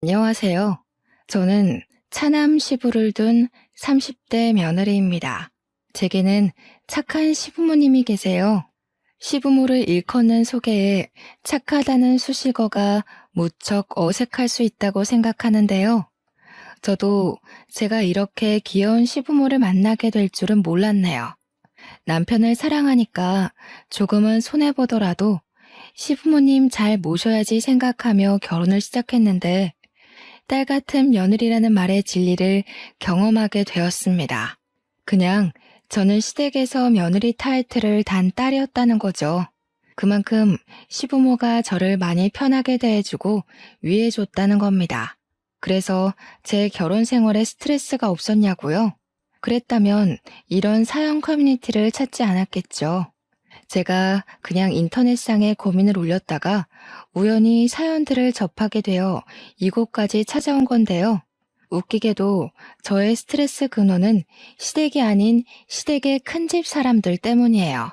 안녕하세요. 저는 차남 시부를 둔 30대 며느리입니다. 제게는 착한 시부모님이 계세요. 시부모를 일컫는 소개에 착하다는 수식어가 무척 어색할 수 있다고 생각하는데요. 저도 제가 이렇게 귀여운 시부모를 만나게 될 줄은 몰랐네요. 남편을 사랑하니까 조금은 손해보더라도 시부모님 잘 모셔야지 생각하며 결혼을 시작했는데 딸 같은 며느리라는 말의 진리를 경험하게 되었습니다. 그냥 저는 시댁에서 며느리 타이틀을 단 딸이었다는 거죠. 그만큼 시부모가 저를 많이 편하게 대해주고 위해줬다는 겁니다. 그래서 제 결혼 생활에 스트레스가 없었냐고요? 그랬다면 이런 사연 커뮤니티를 찾지 않았겠죠. 제가 그냥 인터넷상에 고민을 올렸다가 우연히 사연들을 접하게 되어 이곳까지 찾아온 건데요. 웃기게도 저의 스트레스 근원은 시댁이 아닌 시댁의 큰집 사람들 때문이에요.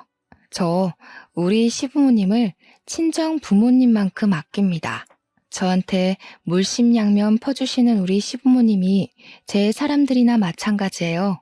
저 우리 시부모님을 친정 부모님만큼 아낍니다. 저한테 물심양면 퍼주시는 우리 시부모님이 제 사람들이나 마찬가지예요.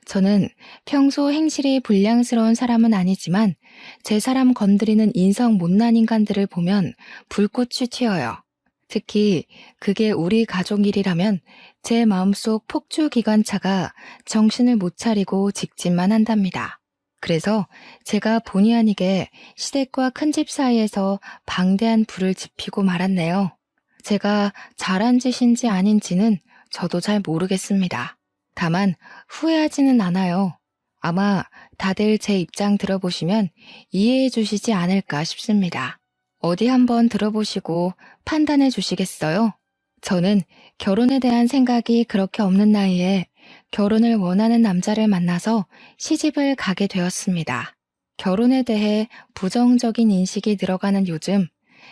저는 평소 행실이 불량스러운 사람은 아니지만 제 사람 건드리는 인성 못난 인간들을 보면 불꽃이 튀어요. 특히 그게 우리 가족 일이라면 제 마음속 폭주 기관차가 정신을 못 차리고 직진만 한답니다. 그래서 제가 본의 아니게 시댁과 큰집 사이에서 방대한 불을 지피고 말았네요. 제가 잘한 짓인지 아닌지는 저도 잘 모르겠습니다. 다만 후회하지는 않아요. 아마 다들 제 입장 들어보시면 이해해 주시지 않을까 싶습니다. 어디 한번 들어보시고 판단해 주시겠어요? 저는 결혼에 대한 생각이 그렇게 없는 나이에 결혼을 원하는 남자를 만나서 시집을 가게 되었습니다. 결혼에 대해 부정적인 인식이 늘어가는 요즘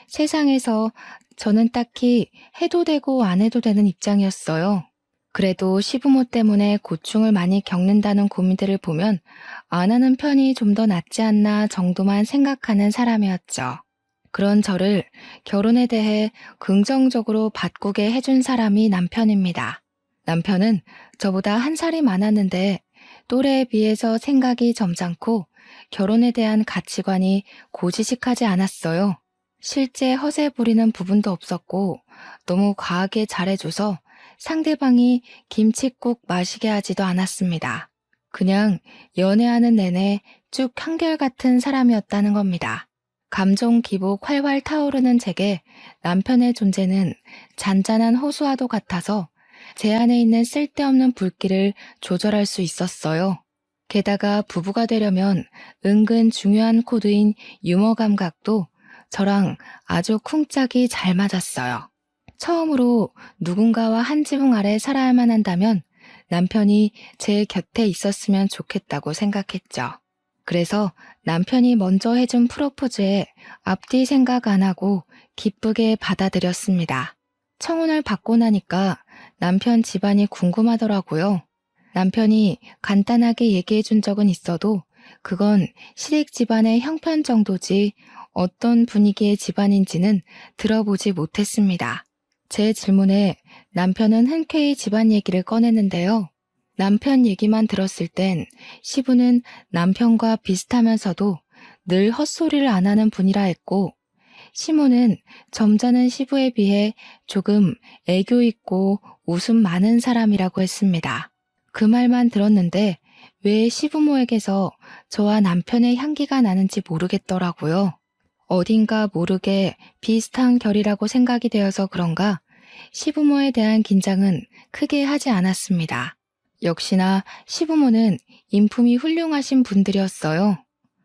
세상에서 저는 딱히 해도 되고 안 해도 되는 입장이었어요. 그래도 시부모 때문에 고충을 많이 겪는다는 고민들을 보면 안 하는 편이 좀 더 낫지 않나 정도만 생각하는 사람이었죠. 그런 저를 결혼에 대해 긍정적으로 바꾸게 해준 사람이 남편입니다. 남편은 저보다 한 살이 많았는데 또래에 비해서 생각이 점잖고 결혼에 대한 가치관이 고지식하지 않았어요. 실제 허세 부리는 부분도 없었고 너무 과하게 잘해줘서 상대방이 김칫국 마시게 하지도 않았습니다. 그냥 연애하는 내내 쭉 한결같은 사람이었다는 겁니다. 감정 기복 활활 타오르는 제게 남편의 존재는 잔잔한 호수와도 같아서 제 안에 있는 쓸데없는 불길을 조절할 수 있었어요. 게다가 부부가 되려면 은근 중요한 코드인 유머 감각도 저랑 아주 쿵짝이 잘 맞았어요. 처음으로 누군가와 한 지붕 아래 살아야만 한다면 남편이 제 곁에 있었으면 좋겠다고 생각했죠. 그래서 남편이 먼저 해준 프로포즈에 앞뒤 생각 안 하고 기쁘게 받아들였습니다. 청혼을 받고 나니까 남편 집안이 궁금하더라고요. 남편이 간단하게 얘기해 준 적은 있어도 그건 시댁 집안의 형편 정도지 어떤 분위기의 집안인지는 들어보지 못했습니다. 제 질문에 남편은 흔쾌히 집안 얘기를 꺼냈는데요. 남편 얘기만 들었을 땐 시부는 남편과 비슷하면서도 늘 헛소리를 안 하는 분이라 했고, 시모는 점잖은 시부에 비해 조금 애교 있고 웃음 많은 사람이라고 했습니다. 그 말만 들었는데 왜 시부모에게서 저와 남편의 향기가 나는지 모르겠더라고요. 어딘가 모르게 비슷한 결이라고 생각이 되어서 그런가 시부모에 대한 긴장은 크게 하지 않았습니다. 역시나 시부모는 인품이 훌륭하신 분들이었어요.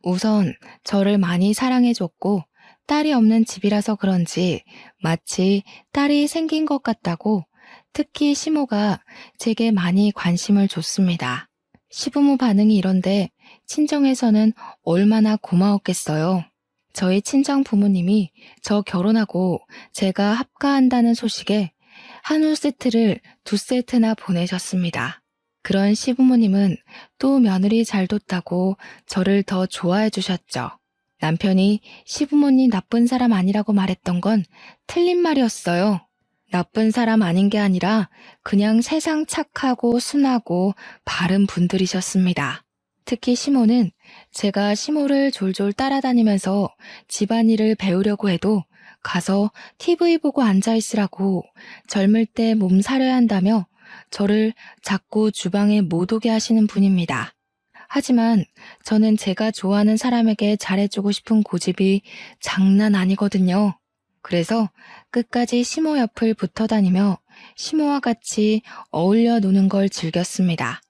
우선 저를 많이 사랑해줬고 딸이 없는 집이라서 그런지 마치 딸이 생긴 것 같다고 특히 시모가 제게 많이 관심을 줬습니다. 시부모 반응이 이런데 친정에서는 얼마나 고마웠겠어요. 저희 친정 부모님이 저 결혼하고 제가 합가한다는 소식에 한우 세트를 2세트나 보내셨습니다. 그런 시부모님은 또 며느리 잘 뒀다고 저를 더 좋아해 주셨죠. 남편이 시부모님 나쁜 사람 아니라고 말했던 건 틀린 말이었어요. 나쁜 사람 아닌 게 아니라 그냥 세상 착하고 순하고 바른 분들이셨습니다. 특히 시모는 제가 시모를 졸졸 따라다니면서 집안일을 배우려고 해도 가서 TV 보고 앉아있으라고 젊을 때 몸 사려야 한다며 저를 자꾸 주방에 못 오게 하시는 분입니다. 하지만 저는 제가 좋아하는 사람에게 잘해주고 싶은 고집이 장난 아니거든요. 그래서 끝까지 시모 옆을 붙어 다니며 시모와 같이 어울려 노는 걸 즐겼습니다.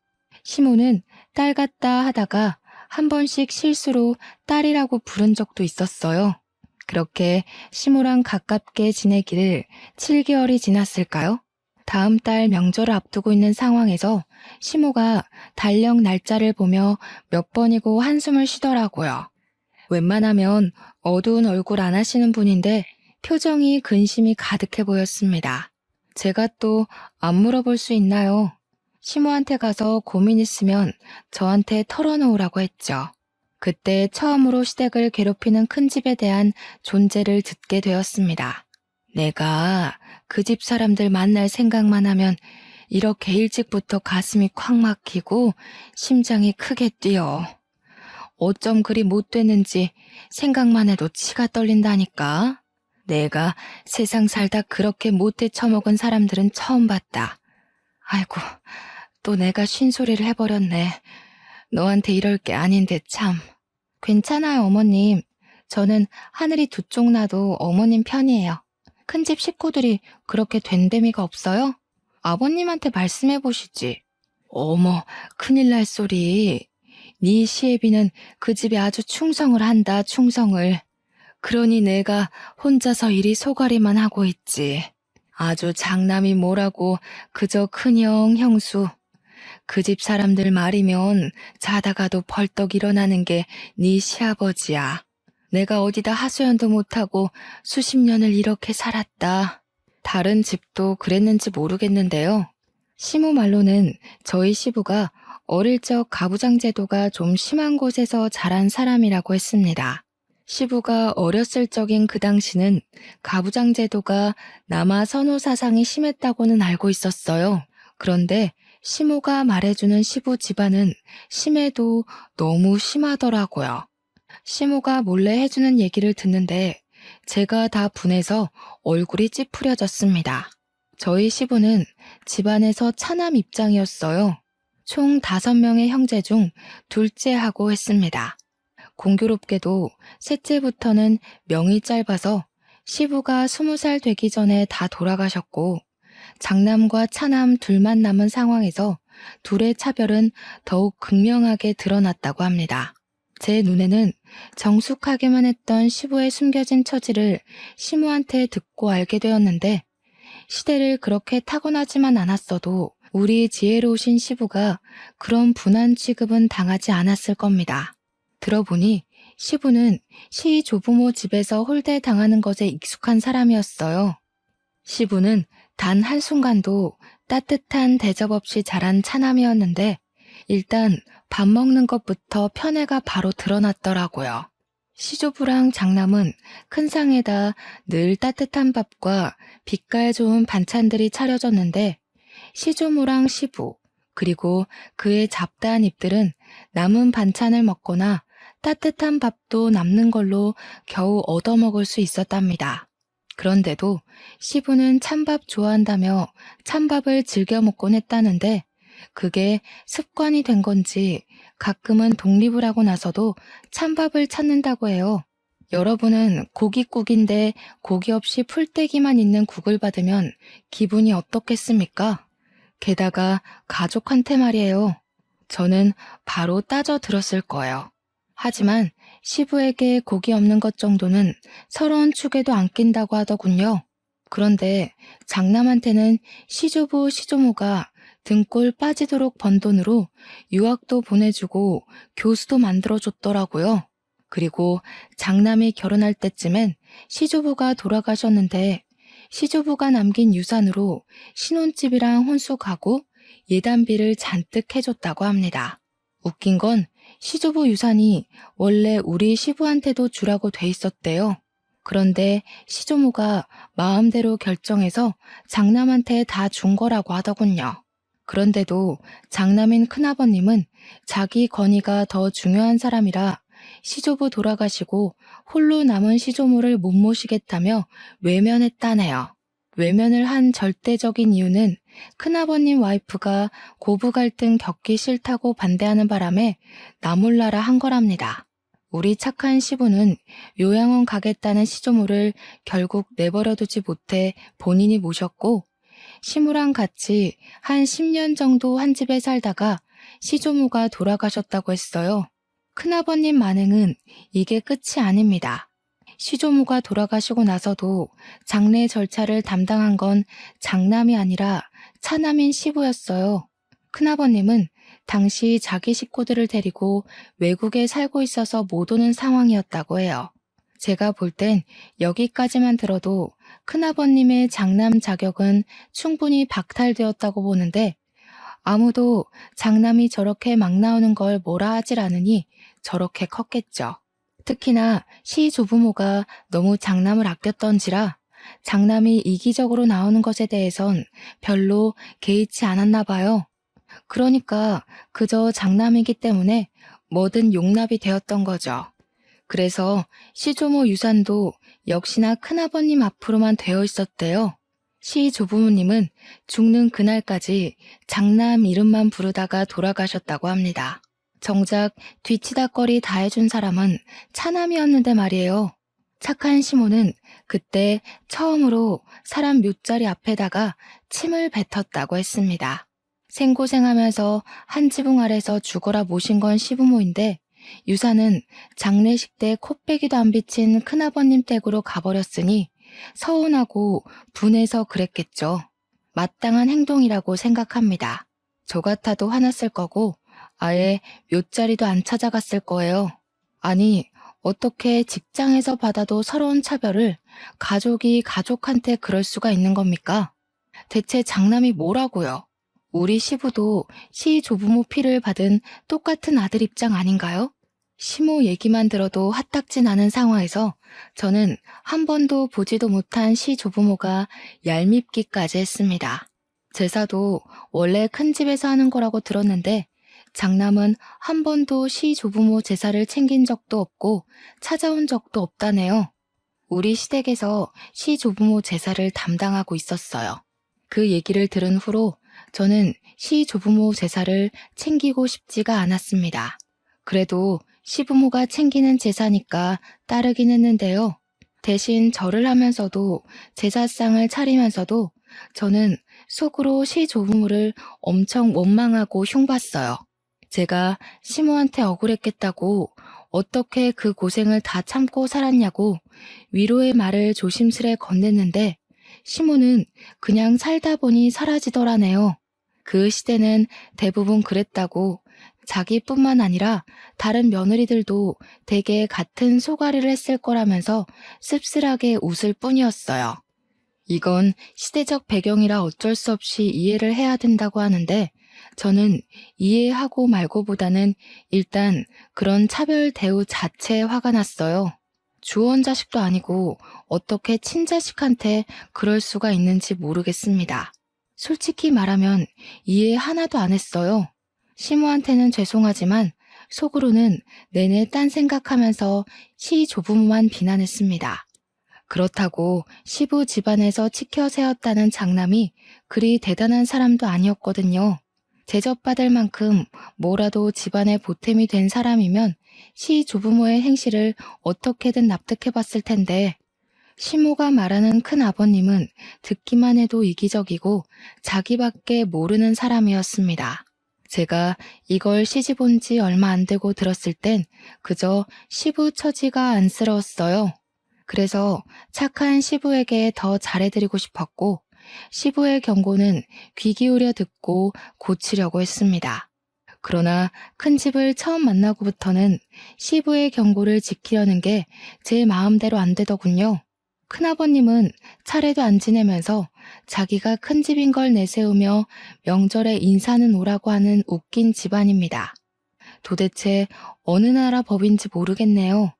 시모는 딸 같다 하다가 한 번씩 실수로 딸이라고 부른 적도 있었어요. 그렇게 시모랑 가깝게 지내기를 7개월이 지났을까요? 다음 달 명절을 앞두고 있는 상황에서 시모가 달력 날짜를 보며 몇 번이고 한숨을 쉬더라고요. 웬만하면 어두운 얼굴 안 하시는 분인데 표정이 근심이 가득해 보였습니다. 제가 또 안 물어볼 수 있나요? 시모한테 가서 고민 있으면 저한테 털어놓으라고 했죠. 그때 처음으로 시댁을 괴롭히는 큰 집에 대한 존재를 듣게 되었습니다. 내가 그 집 사람들 만날 생각만 하면 이렇게 일찍부터 가슴이 콱 막히고 심장이 크게 뛰어. 어쩜 그리 못 되는지 생각만 해도 치가 떨린다니까. 내가 세상 살다 그렇게 못돼 처먹은 사람들은 처음 봤다. 아이고, 또 내가 쉰소리를 해버렸네. 너한테 이럴 게 아닌데 참. 괜찮아요, 어머님. 저는 하늘이 두 쪽 나도 어머님 편이에요. 큰집 식구들이 그렇게 된데미가 없어요? 아버님한테 말씀해 보시지. 어머, 큰일 날 소리. 네 시애비는 그 집에 아주 충성을 한다, 충성을. 그러니 내가 혼자서 이리 소가리만 하고 있지. 아주 장남이 뭐라고 그저 큰형, 형수. 그 집 사람들 말이면 자다가도 벌떡 일어나는 게 네 시아버지야. 내가 어디다 하소연도 못하고 수십 년을 이렇게 살았다. 다른 집도 그랬는지 모르겠는데요. 시모 말로는 저희 시부가 어릴 적 가부장 제도가 좀 심한 곳에서 자란 사람이라고 했습니다. 시부가 어렸을 적인 그 당시는 가부장 제도가 남아 선호 사상이 심했다고는 알고 있었어요. 그런데 시모가 말해주는 시부 집안은 심해도 너무 심하더라고요. 시모가 몰래 해주는 얘기를 듣는데 제가 다 분해서 얼굴이 찌푸려졌습니다. 저희 시부는 집안에서 차남 입장이었어요. 총 5명의 형제 중 둘째하고 했습니다. 공교롭게도 셋째부터는 명이 짧아서 시부가 20살 되기 전에 다 돌아가셨고 장남과 차남 둘만 남은 상황에서 둘의 차별은 더욱 극명하게 드러났다고 합니다. 제 눈에는 정숙하게만 했던 시부의 숨겨진 처지를 시모한테 듣고 알게 되었는데 시대를 그렇게 타고나지만 않았어도 우리 지혜로우신 시부가 그런 분한 취급은 당하지 않았을 겁니다. 들어보니 시부는 시 조부모 집에서 홀대당하는 것에 익숙한 사람이었어요. 시부는 단 한순간도 따뜻한 대접 없이 자란 차남이었는데 일단 밥 먹는 것부터 편애가 바로 드러났더라고요. 시조부랑 장남은 큰 상에다 늘 따뜻한 밥과 빛깔 좋은 반찬들이 차려졌는데 시조모랑 시부 그리고 그의 잡다한 입들은 남은 반찬을 먹거나 따뜻한 밥도 남는 걸로 겨우 얻어먹을 수 있었답니다. 그런데도 시부는 찬밥 좋아한다며 찬밥을 즐겨 먹곤 했다는데 그게 습관이 된 건지 가끔은 독립을 하고 나서도 찬밥을 찾는다고 해요. 여러분은 고깃국인데 고기 없이 풀떼기만 있는 국을 받으면 기분이 어떻겠습니까? 게다가 가족한테 말이에요. 저는 바로 따져 들었을 거예요. 하지만 시부에게 고기 없는 것 정도는 서러운 축에도 안 낀다고 하더군요. 그런데 장남한테는 시조부 시조모가 등골 빠지도록 번 돈으로 유학도 보내주고 교수도 만들어줬더라고요. 그리고 장남이 결혼할 때쯤엔 시조부가 돌아가셨는데 시조부가 남긴 유산으로 신혼집이랑 혼수 가구, 예단비를 잔뜩 해줬다고 합니다. 웃긴 건 시조부 유산이 원래 우리 시부한테도 주라고 돼 있었대요. 그런데 시조모가 마음대로 결정해서 장남한테 다 준 거라고 하더군요. 그런데도 장남인 큰아버님은 자기 건의가 더 중요한 사람이라 시조부 돌아가시고 홀로 남은 시조모를 못 모시겠다며 외면했다네요. 외면을 한 절대적인 이유는 큰아버님 와이프가 고부 갈등 겪기 싫다고 반대하는 바람에 나몰라라 한 거랍니다. 우리 착한 시부는 요양원 가겠다는 시조모를 결국 내버려두지 못해 본인이 모셨고, 시무랑 같이 한 10년 정도 한 집에 살다가 시조모가 돌아가셨다고 했어요. 큰아버님 만행은 이게 끝이 아닙니다. 시조모가 돌아가시고 나서도 장례 절차를 담당한 건 장남이 아니라 차남인 시부였어요. 큰아버님은 당시 자기 식구들을 데리고 외국에 살고 있어서 못 오는 상황이었다고 해요. 제가 볼 땐 여기까지만 들어도 큰아버님의 장남 자격은 충분히 박탈되었다고 보는데, 아무도 장남이 저렇게 막 나오는 걸 뭐라 하질 않으니 저렇게 컸겠죠. 특히나 시조부모가 너무 장남을 아꼈던지라 장남이 이기적으로 나오는 것에 대해선 별로 개의치 않았나 봐요. 그러니까 그저 장남이기 때문에 뭐든 용납이 되었던 거죠. 그래서 시조모 유산도 역시나 큰아버님 앞으로만 되어 있었대요. 시조부모님은 죽는 그날까지 장남 이름만 부르다가 돌아가셨다고 합니다. 정작 뒤치다꺼리 다 해준 사람은 차남이었는데 말이에요. 착한 시모는 그때 처음으로 사람 묘자리 앞에다가 침을 뱉었다고 했습니다. 생고생하면서 한 지붕 아래서 죽어라 모신 건 시부모인데, 유사는 장례식 때 코빼기도 안 비친 큰아버님 댁으로 가버렸으니 서운하고 분해서 그랬겠죠. 마땅한 행동이라고 생각합니다. 저 같아도 화났을 거고 아예 묘자리도 안 찾아갔을 거예요. 아니, 어떻게 직장에서 받아도 서러운 차별을 가족이 가족한테 그럴 수가 있는 겁니까? 대체 장남이 뭐라고요? 우리 시부도 시조부모 피를 받은 똑같은 아들 입장 아닌가요? 시모 얘기만 들어도 화딱지 나는 상황에서 저는 한 번도 보지도 못한 시조부모가 얄밉기까지 했습니다. 제사도 원래 큰 집에서 하는 거라고 들었는데 장남은 한 번도 시조부모 제사를 챙긴 적도 없고 찾아온 적도 없다네요. 우리 시댁에서 시조부모 제사를 담당하고 있었어요. 그 얘기를 들은 후로 저는 시조부모 제사를 챙기고 싶지가 않았습니다. 그래도 시부모가 챙기는 제사니까 따르긴 했는데요. 대신 절을 하면서도 제사상을 차리면서도 저는 속으로 시조부모를 엄청 원망하고 흉봤어요. 제가 시모한테 억울했겠다고 어떻게 그 고생을 다 참고 살았냐고 위로의 말을 조심스레 건넸는데 시모는 그냥 살다 보니 사라지더라네요. 그 시대는 대부분 그랬다고 자기뿐만 아니라 다른 며느리들도 대개 같은 소가리를 했을 거라면서 씁쓸하게 웃을 뿐이었어요. 이건 시대적 배경이라 어쩔 수 없이 이해를 해야 된다고 하는데 저는 이해하고 말고보다는 일단 그런 차별 대우 자체에 화가 났어요. 주원 자식도 아니고 어떻게 친자식한테 그럴 수가 있는지 모르겠습니다. 솔직히 말하면 이해 하나도 안 했어요. 시모한테는 죄송하지만 속으로는 내내 딴 생각하면서 시조부모만 비난했습니다. 그렇다고 시부 집안에서 치켜 세웠다는 장남이 그리 대단한 사람도 아니었거든요. 대접받을 만큼 뭐라도 집안의 보탬이 된 사람이면 시조부모의 행실을 어떻게든 납득해봤을 텐데 시모가 말하는 큰아버님은 듣기만 해도 이기적이고 자기밖에 모르는 사람이었습니다. 제가 이걸 시집온 지 얼마 안 되고 들었을 땐 그저 시부 처지가 안쓰러웠어요. 그래서 착한 시부에게 더 잘해드리고 싶었고 시부의 경고는 귀 기울여 듣고 고치려고 했습니다. 그러나 큰 집을 처음 만나고부터는 시부의 경고를 지키려는 게 제 마음대로 안 되더군요. 큰아버님은 차례도 안 지내면서 자기가 큰 집인 걸 내세우며 명절에 인사는 오라고 하는 웃긴 집안입니다. 도대체 어느 나라 법인지 모르겠네요.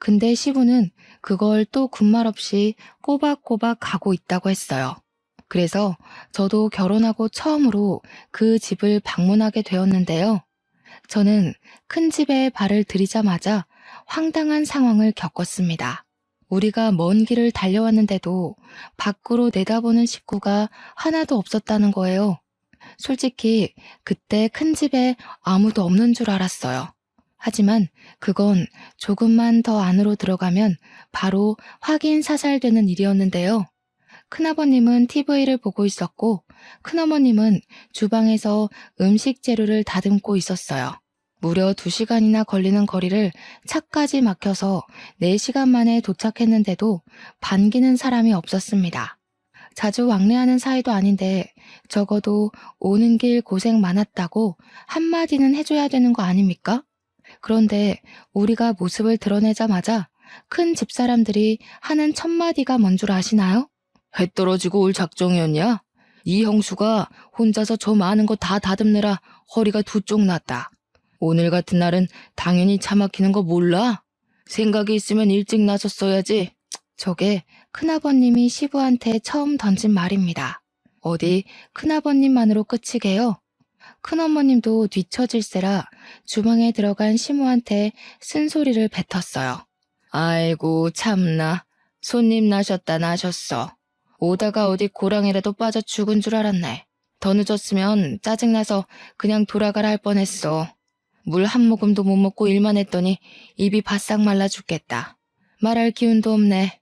근데 시부는 그걸 또 군말 없이 꼬박꼬박 가고 있다고 했어요. 그래서 저도 결혼하고 처음으로 그 집을 방문하게 되었는데요. 저는 큰 집에 발을 들이자마자 황당한 상황을 겪었습니다. 우리가 먼 길을 달려왔는데도 밖으로 내다보는 식구가 하나도 없었다는 거예요. 솔직히 그때 큰 집에 아무도 없는 줄 알았어요. 하지만 그건 조금만 더 안으로 들어가면 바로 확인 사살되는 일이었는데요. 큰아버님은 TV를 보고 있었고 큰어머님은 주방에서 음식 재료를 다듬고 있었어요. 무려 2시간이나 걸리는 거리를 차까지 막혀서 4시간 만에 도착했는데도 반기는 사람이 없었습니다. 자주 왕래하는 사이도 아닌데 적어도 오는 길 고생 많았다고 한마디는 해줘야 되는 거 아닙니까? 그런데 우리가 모습을 드러내자마자 큰 집사람들이 하는 첫 마디가 뭔 줄 아시나요? 해 떨어지고 올 작정이었냐? 이 형수가 혼자서 저 많은 거 다 다듬느라 허리가 두 쪽 났다. 오늘 같은 날은 당연히 차 막히는 거 몰라? 생각이 있으면 일찍 나섰어야지. 저게 큰아버님이 시부한테 처음 던진 말입니다. 어디 큰아버님만으로 끝이게요? 큰어머님도 뒤처질세라 주방에 들어간 시모한테 쓴소리를 뱉었어요. 아이고 참나, 손님 나셨다 나셨어. 오다가 어디 고랑이라도 빠져 죽은 줄 알았네. 더 늦었으면 짜증나서 그냥 돌아가라 할 뻔했어. 물 한 모금도 못 먹고 일만 했더니 입이 바싹 말라 죽겠다. 말할 기운도 없네.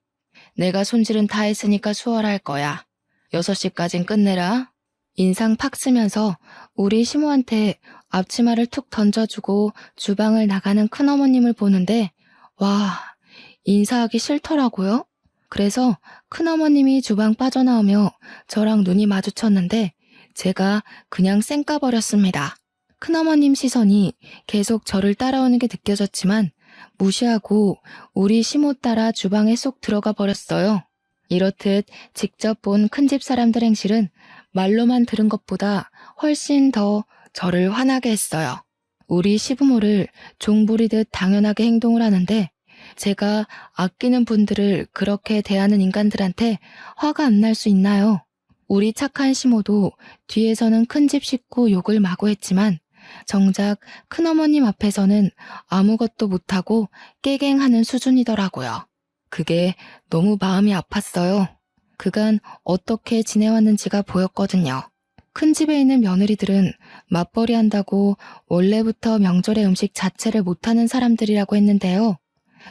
내가 손질은 다 했으니까 수월할 거야. 6시까진 끝내라. 인상 팍 쓰면서 우리 시모한테 앞치마를 툭 던져주고 주방을 나가는 큰어머님을 보는데 와, 인사하기 싫더라고요. 그래서 큰어머님이 주방 빠져나오며 저랑 눈이 마주쳤는데 제가 그냥 쌩까버렸습니다. 큰어머님 시선이 계속 저를 따라오는 게 느껴졌지만 무시하고 우리 시모 따라 주방에 쏙 들어가 버렸어요. 이렇듯 직접 본 큰집 사람들 행실은 말로만 들은 것보다 훨씬 더 저를 화나게 했어요. 우리 시부모를 종부리듯 당연하게 행동을 하는데 제가 아끼는 분들을 그렇게 대하는 인간들한테 화가 안 날 수 있나요? 우리 착한 시모도 뒤에서는 큰집 식구 욕을 마구 했지만 정작 큰어머님 앞에서는 아무것도 못하고 깨갱하는 수준이더라고요. 그게 너무 마음이 아팠어요. 그간 어떻게 지내왔는지가 보였거든요. 큰 집에 있는 며느리들은 맞벌이 한다고 원래부터 명절의 음식 자체를 못하는 사람들이라고 했는데요.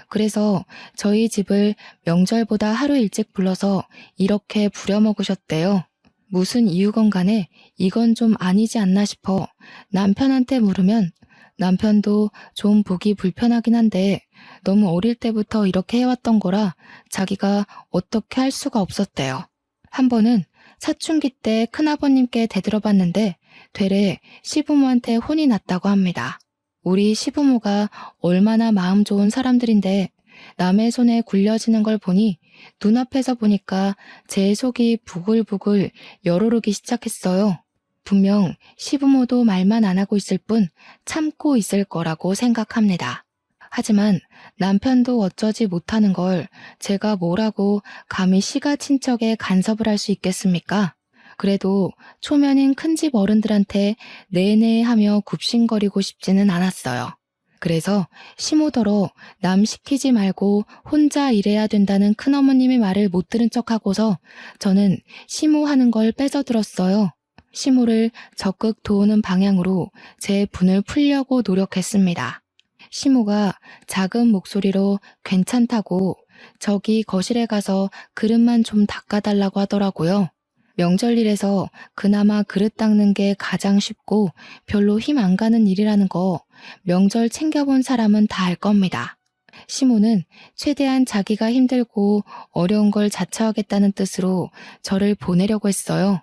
그래서 저희 집을 명절보다 하루 일찍 불러서 이렇게 부려먹으셨대요. 무슨 이유건 간에 이건 좀 아니지 않나 싶어 남편한테 물으면 남편도 좀 보기 불편하긴 한데 너무 어릴 때부터 이렇게 해왔던 거라 자기가 어떻게 할 수가 없었대요. 한 번은 사춘기 때 큰아버님께 대들어봤는데 되레 시부모한테 혼이 났다고 합니다. 우리 시부모가 얼마나 마음 좋은 사람들인데 남의 손에 굴려지는 걸 보니 눈앞에서 보니까 제 속이 부글부글 열오르기 시작했어요. 분명 시부모도 말만 안 하고 있을 뿐 참고 있을 거라고 생각합니다. 하지만 남편도 어쩌지 못하는 걸 제가 뭐라고 감히 시가 친척에 간섭을 할 수 있겠습니까? 그래도 초면인 큰집 어른들한테 네네 하며 굽신거리고 싶지는 않았어요. 그래서 시모더러 남 시키지 말고 혼자 일해야 된다는 큰어머님의 말을 못 들은 척하고서 저는 시모 하는 걸 뺏어들었어요. 시모를 적극 도우는 방향으로 제 분을 풀려고 노력했습니다. 시모가 작은 목소리로 괜찮다고 저기 거실에 가서 그릇만 좀 닦아달라고 하더라고요. 명절일에서 그나마 그릇 닦는 게 가장 쉽고 별로 힘 안 가는 일이라는 거 명절 챙겨본 사람은 다 알 겁니다. 시모는 최대한 자기가 힘들고 어려운 걸 자처하겠다는 뜻으로 저를 보내려고 했어요.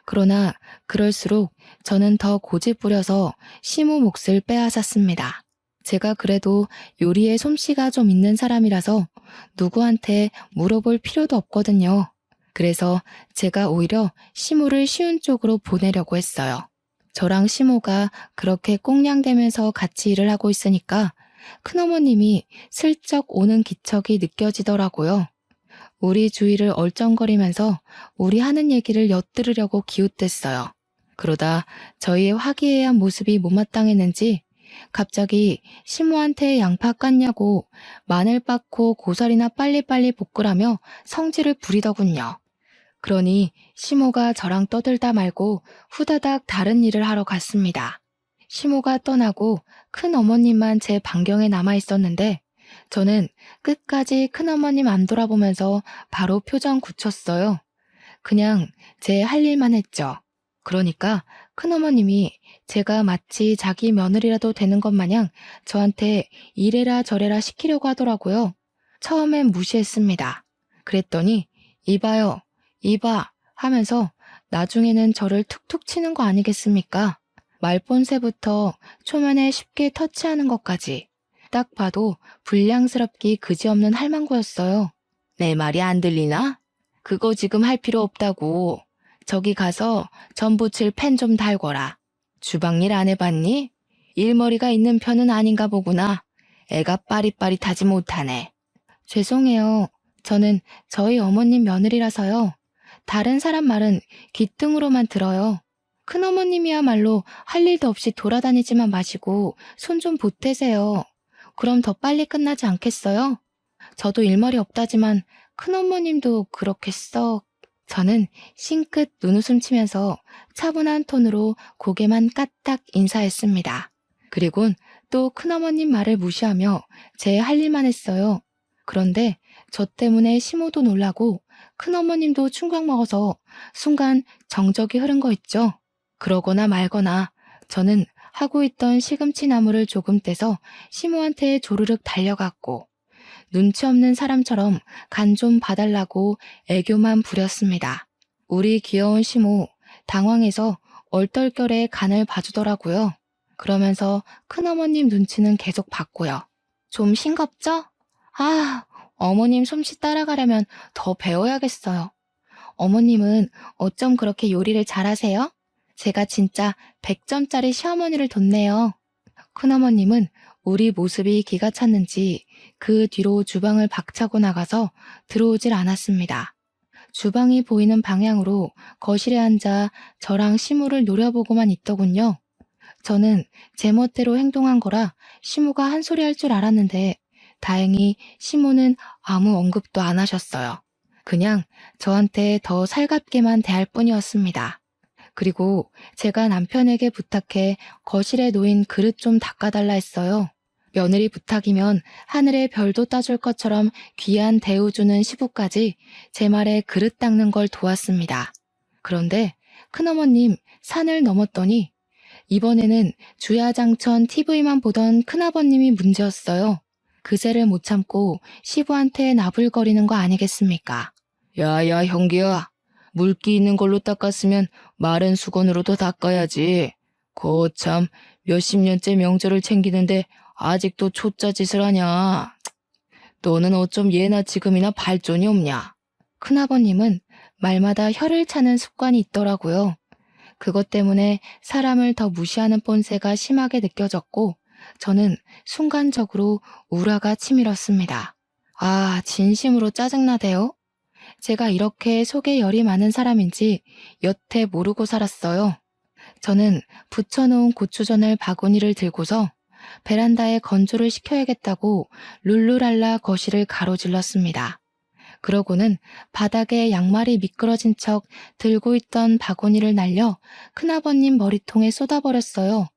그러나 그럴수록 저는 더 고집 부려서 시모 몫을 빼앗았습니다. 제가 그래도 요리에 솜씨가 좀 있는 사람이라서 누구한테 물어볼 필요도 없거든요. 그래서 제가 오히려 시모를 쉬운 쪽으로 보내려고 했어요. 저랑 시모가 그렇게 꽁냥대면서 같이 일을 하고 있으니까 큰어머님이 슬쩍 오는 기척이 느껴지더라고요. 우리 주위를 얼쩡거리면서 우리 하는 얘기를 엿들으려고 기웃댔어요. 그러다 저희의 화기애애한 모습이 못마땅했는지 갑자기 시모한테 양파 깠냐고 마늘 빻고 고사리나 빨리빨리 볶으라며 성질을 부리더군요. 그러니 시모가 저랑 떠들다 말고 후다닥 다른 일을 하러 갔습니다. 시모가 떠나고 큰어머님만 제 반경에 남아 있었는데 저는 끝까지 큰어머님 안 돌아보면서 바로 표정 굳혔어요. 그냥 제 할 일만 했죠. 그러니까 큰어머님이 제가 마치 자기 며느리라도 되는 것 마냥 저한테 이래라 저래라 시키려고 하더라고요. 처음엔 무시했습니다. 그랬더니 이봐요, 이봐 하면서 나중에는 저를 툭툭 치는 거 아니겠습니까? 말본새부터 초면에 쉽게 터치하는 것까지 딱 봐도 불량스럽기 그지없는 할망구였어요. 내 말이 안 들리나? 그거 지금 할 필요 없다고. 저기 가서 전 부칠 펜 좀 달거라. 주방일 안 해봤니? 일머리가 있는 편은 아닌가 보구나. 애가 빠릿빠릿하지 못하네. 죄송해요. 저는 저희 어머님 며느리라서요. 다른 사람 말은 귓등으로만 들어요. 큰어머님이야말로 할 일도 없이 돌아다니지만 마시고 손 좀 보태세요. 그럼 더 빨리 끝나지 않겠어요? 저도 일머리 없다지만 큰어머님도 그렇게 썩... 저는 싱긋 눈웃음 치면서 차분한 톤으로 고개만 까딱 인사했습니다. 그리곤 또 큰어머님 말을 무시하며 제 할 일만 했어요. 그런데 저 때문에 시모도 놀라고 큰어머님도 충격 먹어서 순간 정적이 흐른 거 있죠. 그러거나 말거나 저는 하고 있던 시금치 나무를 조금 떼서 시모한테 조르륵 달려갔고 눈치 없는 사람처럼 간 좀 봐달라고 애교만 부렸습니다. 우리 귀여운 시모 당황해서 얼떨결에 간을 봐주더라고요. 그러면서 큰어머님 눈치는 계속 봤고요. 좀 싱겁죠? 아, 어머님 솜씨 따라가려면 더 배워야겠어요. 어머님은 어쩜 그렇게 요리를 잘하세요? 제가 진짜 100점짜리 시어머니를 뒀네요. 큰어머님은 우리 모습이 기가 찼는지 그 뒤로 주방을 박차고 나가서 들어오질 않았습니다. 주방이 보이는 방향으로 거실에 앉아 저랑 시무를 노려보고만 있더군요. 저는 제멋대로 행동한 거라 시무가 한 소리 할 줄 알았는데 다행히 시무는 아무 언급도 안 하셨어요. 그냥 저한테 더 살갑게만 대할 뿐이었습니다. 그리고 제가 남편에게 부탁해 거실에 놓인 그릇 좀 닦아달라 했어요. 며느리 부탁이면 하늘의 별도 따줄 것처럼 귀한 대우 주는 시부까지 제 말에 그릇 닦는 걸 도왔습니다. 그런데 큰어머님 산을 넘었더니 이번에는 주야장천 TV만 보던 큰아버님이 문제였어요. 그새를 못 참고 시부한테 나불거리는 거 아니겠습니까? 야야 형기야, 물기 있는 걸로 닦았으면 마른 수건으로도 닦아야지. 거참 몇십 년째 명절을 챙기는데 아직도 초짜짓을 하냐. 너는 어쩜 예나 지금이나 발전이 없냐. 큰아버님은 말마다 혀를 차는 습관이 있더라고요. 그것 때문에 사람을 더 무시하는 본새가 심하게 느껴졌고 저는 순간적으로 우라가 치밀었습니다. 아, 진심으로 짜증나대요. 제가 이렇게 속에 열이 많은 사람인지 여태 모르고 살았어요. 저는 부쳐놓은 고추전을 바구니를 들고서 베란다에 건조를 시켜야겠다고 룰루랄라 거실을 가로질렀습니다. 그러고는 바닥에 양말이 미끄러진 척 들고 있던 바구니를 날려 큰아버님 머리통에 쏟아버렸어요.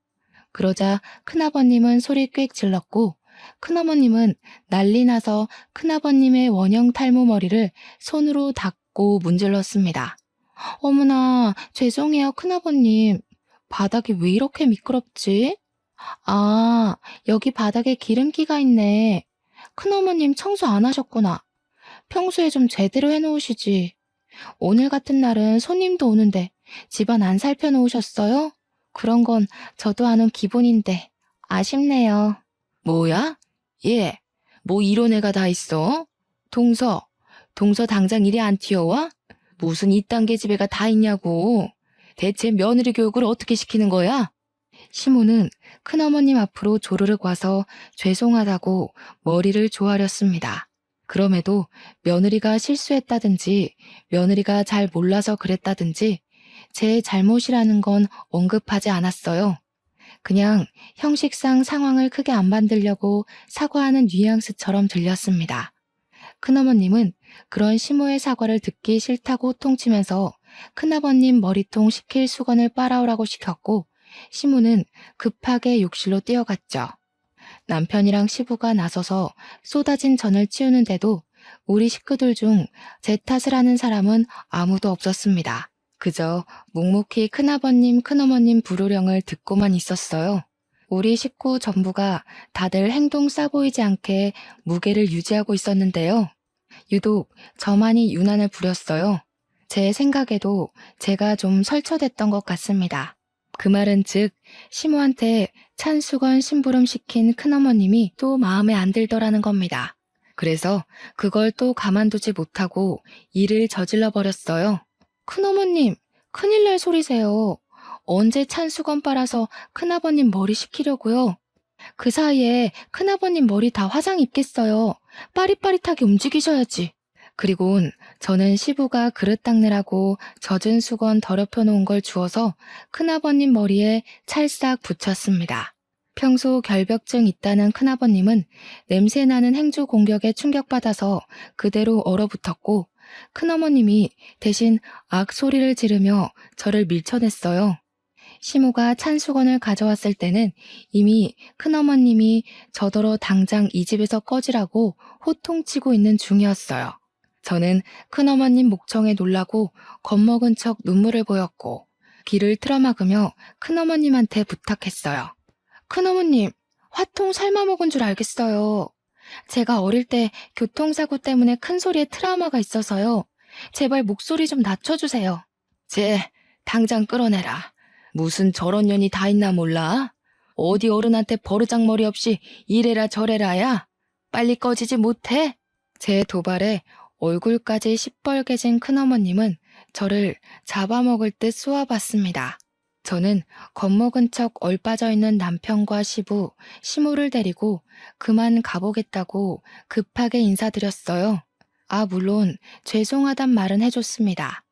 그러자 큰아버님은 소리 꽥 질렀고 큰어머님은 난리 나서 큰아버님의 원형 탈모 머리를 손으로 닦고 문질렀습니다. 어머나, 죄송해요, 큰아버님. 바닥이 왜 이렇게 미끄럽지? 아, 여기 바닥에 기름기가 있네. 큰어머님 청소 안 하셨구나. 평소에 좀 제대로 해놓으시지. 오늘 같은 날은 손님도 오는데 집안 안 살펴놓으셨어요? 그런 건 저도 아는 기본인데 아쉽네요. 뭐야? 얘, 뭐 이런 애가 다 있어? 동서 당장 이리 안 튀어와? 무슨 이딴 계집애가 다 있냐고. 대체 며느리 교육을 어떻게 시키는 거야? 시모는 큰어머님 앞으로 조르륵 와서 죄송하다고 머리를 조아렸습니다. 그럼에도 며느리가 실수했다든지 며느리가 잘 몰라서 그랬다든지 제 잘못이라는 건 언급하지 않았어요. 그냥 형식상 상황을 크게 안 만들려고 사과하는 뉘앙스처럼 들렸습니다. 큰어머님은 그런 시모의 사과를 듣기 싫다고 호통치면서 큰아버님 머리통 식힐 수건을 빨아오라고 시켰고 시모는 급하게 욕실로 뛰어갔죠. 남편이랑 시부가 나서서 쏟아진 전을 치우는데도 우리 식구들 중 제 탓을 하는 사람은 아무도 없었습니다. 그저 묵묵히 큰아버님, 큰어머님 불호령을 듣고만 있었어요. 우리 식구 전부가 다들 행동 싸 보이지 않게 무게를 유지하고 있었는데요. 유독 저만이 유난을 부렸어요. 제 생각에도 제가 좀 설쳐댔던 것 같습니다. 그 말은 즉 시모한테 찬수건 심부름 시킨 큰어머님이 또 마음에 안 들더라는 겁니다. 그래서 그걸 또 가만두지 못하고 일을 저질러 버렸어요. 큰어머님, 큰일 날 소리세요. 언제 찬수건 빨아서 큰아버님 머리 식히려고요? 그 사이에 큰아버님 머리 다 화상 입겠어요. 빠릿빠릿하게 움직이셔야지. 그리곤 저는 시부가 그릇 닦느라고 젖은 수건 더럽혀 놓은 걸 주워서 큰아버님 머리에 찰싹 붙였습니다. 평소 결벽증 있다는 큰아버님은 냄새나는 행주 공격에 충격받아서 그대로 얼어붙었고 큰어머님이 대신 악 소리를 지르며 저를 밀쳐냈어요. 시모가 찬수건을 가져왔을 때는 이미 큰어머님이 저더러 당장 이 집에서 꺼지라고 호통치고 있는 중이었어요. 저는 큰어머님 목청에 놀라고 겁먹은 척 눈물을 보였고 귀를 틀어막으며 큰어머님한테 부탁했어요. 큰어머님, 화통 삶아먹은 줄 알겠어요. 제가 어릴 때 교통사고 때문에 큰 소리에 트라우마가 있어서요. 제발 목소리 좀 낮춰주세요. 당장 끌어내라. 무슨 저런 년이 다 있나 몰라? 어디 어른한테 버르장머리 없이 이래라 저래라야? 빨리 꺼지지 못해? 제 도발에 얼굴까지 시뻘개진 큰어머님은 저를 잡아먹을 듯 쏘아봤습니다. 저는 겁먹은 척 얼빠져 있는 남편과 시부, 시모를 데리고 그만 가보겠다고 급하게 인사드렸어요. 물론 죄송하단 말은 해줬습니다.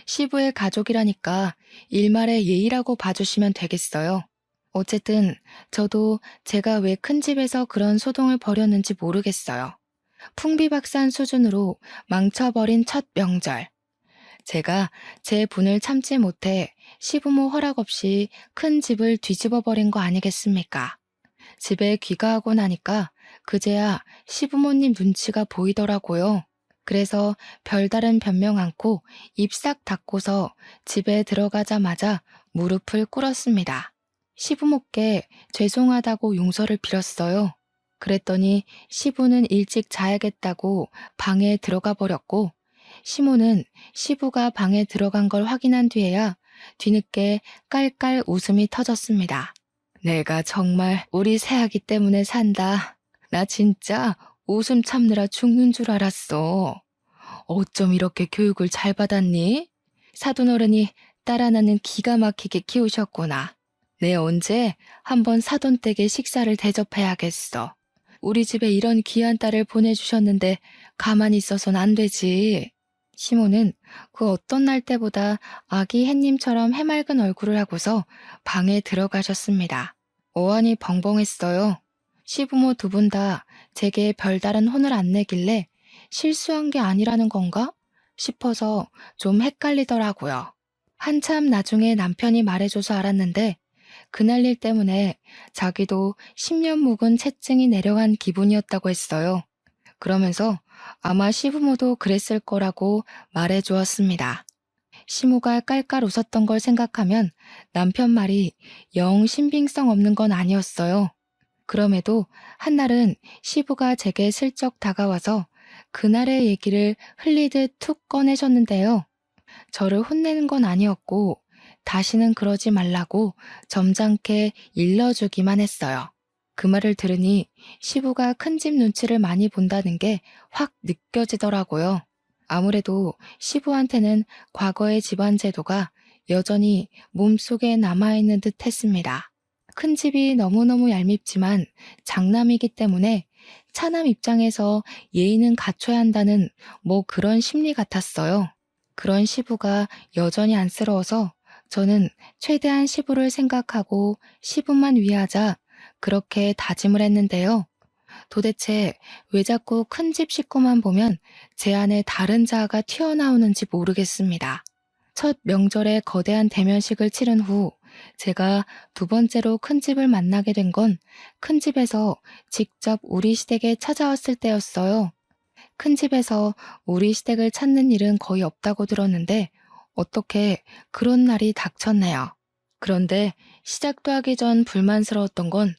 시부의 가족이라니까 일말의 예의라고 봐주시면 되겠어요. 어쨌든 저도 제가 왜 큰 집에서 그런 소동을 벌였는지 모르겠어요. 풍비박산 수준으로 망쳐버린 첫 명절. 제가 제 분을 참지 못해 시부모 허락 없이 큰 집을 뒤집어 버린 거 아니겠습니까? 집에 귀가하고 나니까 그제야 시부모님 눈치가 보이더라고요. 그래서 별다른 변명 않고 입 싹 닫고서 집에 들어가자마자 무릎을 꿇었습니다. 시부모께 죄송하다고 용서를 빌었어요. 그랬더니 시부는 일찍 자야겠다고 방에 들어가 버렸고 시모는 시부가 방에 들어간 걸 확인한 뒤에야 뒤늦게 깔깔 웃음이 터졌습니다. 내가 정말 우리 새아기 때문에 산다. 나 진짜 웃음 참느라 죽는 줄 알았어. 어쩜 이렇게 교육을 잘 받았니? 사돈어른이 딸 하나는 기가 막히게 키우셨구나. 내 언제 한번 사돈댁에 식사를 대접해야겠어. 우리 집에 이런 귀한 딸을 보내주셨는데 가만히 있어선 안 되지. 시모는 그 어떤 날 때보다 아기 햇님처럼 해맑은 얼굴을 하고서 방에 들어가셨습니다. 어안이 벙벙했어요. 시부모 두 분 다 제게 별다른 혼을 안 내길래 실수한 게 아니라는 건가 싶어서 좀 헷갈리더라고요. 한참 나중에 남편이 말해줘서 알았는데 그날 일 때문에 자기도 10년 묵은 채증이 내려간 기분이었다고 했어요. 그러면서 아마 시부모도 그랬을 거라고 말해주었습니다. 시모가 깔깔 웃었던 걸 생각하면 남편 말이 영 신빙성 없는 건 아니었어요. 그럼에도 한날은 시부가 제게 슬쩍 다가와서 그날의 얘기를 흘리듯 툭 꺼내셨는데요. 저를 혼내는 건 아니었고 다시는 그러지 말라고 점잖게 일러주기만 했어요. 그 말을 들으니 시부가 큰 집 눈치를 많이 본다는 게 확 느껴지더라고요. 아무래도 시부한테는 과거의 집안 제도가 여전히 몸속에 남아있는 듯 했습니다. 큰 집이 너무너무 얄밉지만 장남이기 때문에 차남 입장에서 예의는 갖춰야 한다는 뭐 그런 심리 같았어요. 그런 시부가 여전히 안쓰러워서 저는 최대한 시부를 생각하고 시부만 위하자 그렇게 다짐을 했는데요. 도대체 왜 자꾸 큰 집 식구만 보면 제 안에 다른 자아가 튀어나오는지 모르겠습니다. 첫 명절에 거대한 대면식을 치른 후 제가 두 번째로 큰 집을 만나게 된 건 큰 집에서 직접 우리 시댁에 찾아왔을 때였어요. 큰 집에서 우리 시댁을 찾는 일은 거의 없다고 들었는데 어떻게 그런 날이 닥쳤네요. 그런데 시작도 하기 전 불만스러웠던 건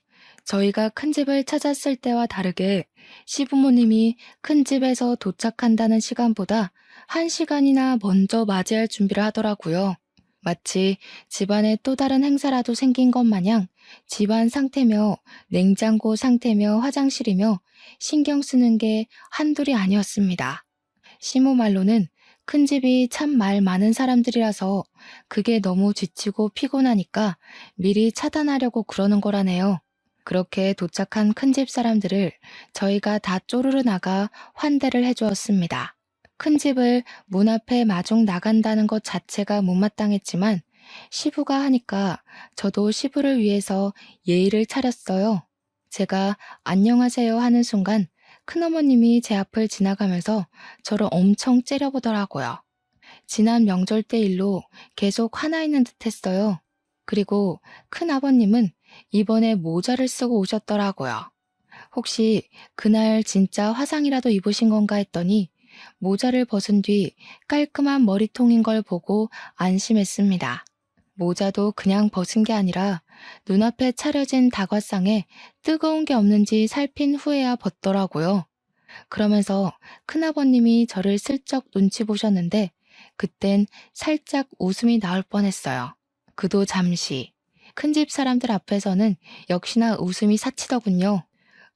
저희가 큰 집을 찾았을 때와 다르게 시부모님이 큰 집에서 도착한다는 시간보다 1시간이나 먼저 맞이할 준비를 하더라고요. 마치 집안에 또 다른 행사라도 생긴 것 마냥 집안 상태며 냉장고 상태며 화장실이며 신경 쓰는 게 한둘이 아니었습니다. 시모 말로는 큰 집이 참 말 많은 사람들이라서 그게 너무 지치고 피곤하니까 미리 차단하려고 그러는 거라네요. 그렇게 도착한 큰 집 사람들을 저희가 다 쪼르르 나가 환대를 해주었습니다. 큰 집을 문 앞에 마중 나간다는 것 자체가 못마땅했지만 시부가 하니까 저도 시부를 위해서 예의를 차렸어요. 제가 안녕하세요 하는 순간 큰어머님이 제 앞을 지나가면서 저를 엄청 째려보더라고요. 지난 명절 때 일로 계속 화나 있는 듯 했어요. 그리고 큰아버님은 이번에 모자를 쓰고 오셨더라고요. 혹시 그날 진짜 화상이라도 입으신 건가 했더니 모자를 벗은 뒤 깔끔한 머리통인 걸 보고 안심했습니다. 모자도 그냥 벗은 게 아니라 눈앞에 차려진 다과상에 뜨거운 게 없는지 살핀 후에야 벗더라고요. 그러면서 큰아버님이 저를 슬쩍 눈치 보셨는데 그땐 살짝 웃음이 나올 뻔했어요. 그도 잠시. 큰 집 사람들 앞에서는 역시나 웃음이 사치더군요.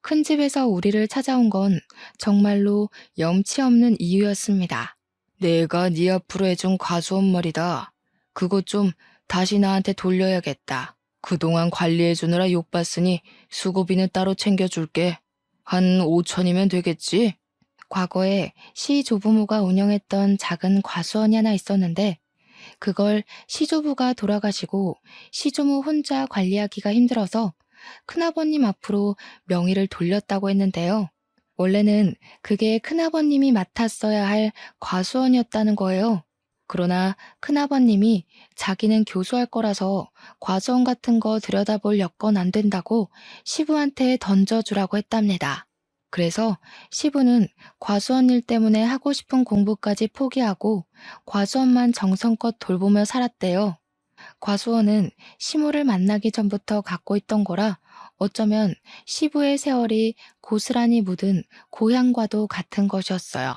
큰 집에서 우리를 찾아온 건 정말로 염치 없는 이유였습니다. 내가 네 앞으로 해준 과수원 말이다. 그거 좀 다시 나한테 돌려야겠다. 그동안 관리해주느라 욕봤으니 수고비는 따로 챙겨줄게. 한 5천이면 되겠지? 과거에 시조부모가 운영했던 작은 과수원이 하나 있었는데 그걸 시조부가 돌아가시고 시조모 혼자 관리하기가 힘들어서 큰아버님 앞으로 명의를 돌렸다고 했는데요. 원래는 그게 큰아버님이 맡았어야 할 과수원이었다는 거예요. 그러나 큰아버님이 자기는 교수할 거라서 과수원 같은 거 들여다볼 여건 안 된다고 시부한테 던져주라고 했답니다. 그래서 시부는 과수원 일 때문에 하고 싶은 공부까지 포기하고 과수원만 정성껏 돌보며 살았대요. 과수원은 시모를 만나기 전부터 갖고 있던 거라 어쩌면 시부의 세월이 고스란히 묻은 고향과도 같은 것이었어요.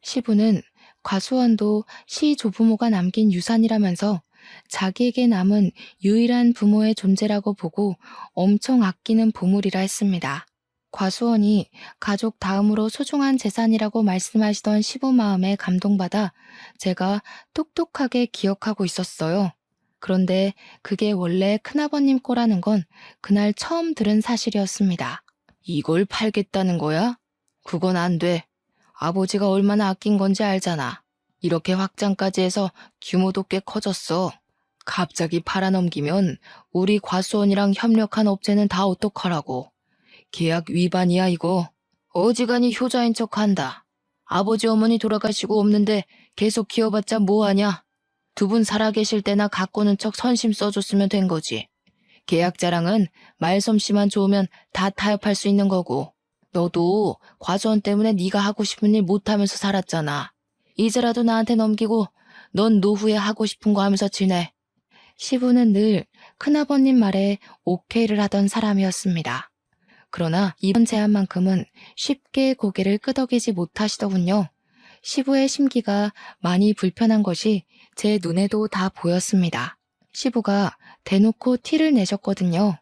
시부는 과수원도 시 조부모가 남긴 유산이라면서 자기에게 남은 유일한 부모의 존재라고 보고 엄청 아끼는 보물이라 했습니다. 과수원이 가족 다음으로 소중한 재산이라고 말씀하시던 시부 마음에 감동받아 제가 똑똑하게 기억하고 있었어요. 그런데 그게 원래 큰아버님 거라는 건 그날 처음 들은 사실이었습니다. 이걸 팔겠다는 거야? 그건 안 돼. 아버지가 얼마나 아낀 건지 알잖아. 이렇게 확장까지 해서 규모도 꽤 커졌어. 갑자기 팔아넘기면 우리 과수원이랑 협력한 업체는 다 어떡하라고. 계약 위반이야 이거. 어지간히 효자인 척한다. 아버지 어머니 돌아가시고 없는데 계속 키워봤자 뭐하냐. 두 분 살아계실 때나 가꾸는 척 선심 써줬으면 된 거지. 계약 자랑은 말솜씨만 좋으면 다 타협할 수 있는 거고. 너도 과수원 때문에 네가 하고 싶은 일 못하면서 살았잖아. 이제라도 나한테 넘기고 넌 노후에 하고 싶은 거 하면서 지내. 시부는 늘 큰아버님 말에 오케이를 하던 사람이었습니다. 그러나 이번 제안만큼은 쉽게 고개를 끄덕이지 못하시더군요. 시부의 심기가 많이 불편한 것이 제 눈에도 다 보였습니다. 시부가 대놓고 티를 내셨거든요.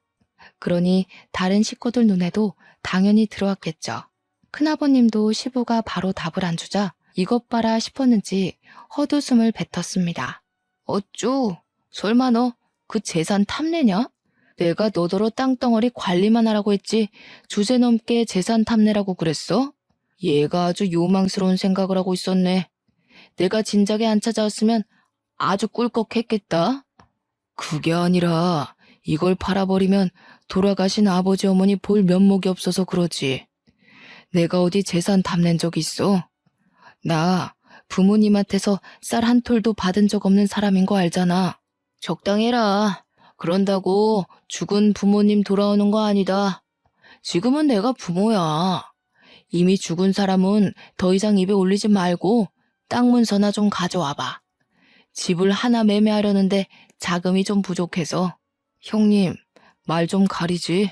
그러니 다른 식구들 눈에도 당연히 들어왔겠죠. 큰아버님도 시부가 바로 답을 안 주자 이것 봐라 싶었는지 헛웃음을 뱉었습니다. 어쭈? 설마 너 그 재산 탐내냐? 내가 너더러 땅덩어리 관리만 하라고 했지 주제넘게 재산 탐내라고 그랬어? 얘가 아주 요망스러운 생각을 하고 있었네. 내가 진작에 안 찾아왔으면 아주 꿀꺽했겠다. 그게 아니라 이걸 팔아버리면 돌아가신 아버지 어머니 볼 면목이 없어서 그러지. 내가 어디 재산 탐낸 적 있어? 나 부모님한테서 쌀 한 톨도 받은 적 없는 사람인 거 알잖아. 적당히 해라. 그런다고 죽은 부모님 돌아오는 거 아니다. 지금은 내가 부모야. 이미 죽은 사람은 더 이상 입에 올리지 말고 땅 문서나 좀 가져와봐. 집을 하나 매매하려는데 자금이 좀 부족해서. 형님, 말 좀 가리지.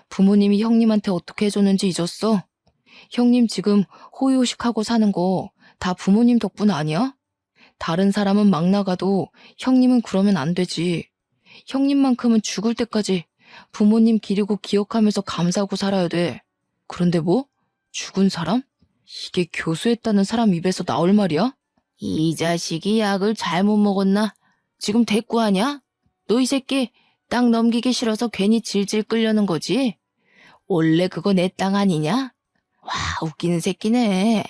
부모님이 형님한테 어떻게 해줬는지 잊었어? 형님 지금 호의호식하고 사는 거 다 부모님 덕분 아니야? 다른 사람은 막 나가도 형님은 그러면 안 되지. 형님만큼은 죽을 때까지 부모님 기리고 기억하면서 감사하고 살아야 돼. 그런데 뭐? 죽은 사람? 이게 교수했다는 사람 입에서 나올 말이야? 이 자식이 약을 잘못 먹었나? 지금 대꾸하냐? 너 이 새끼 땅 넘기기 싫어서 괜히 질질 끌려는 거지? 원래 그거 내 땅 아니냐? 와, 웃기는 새끼네.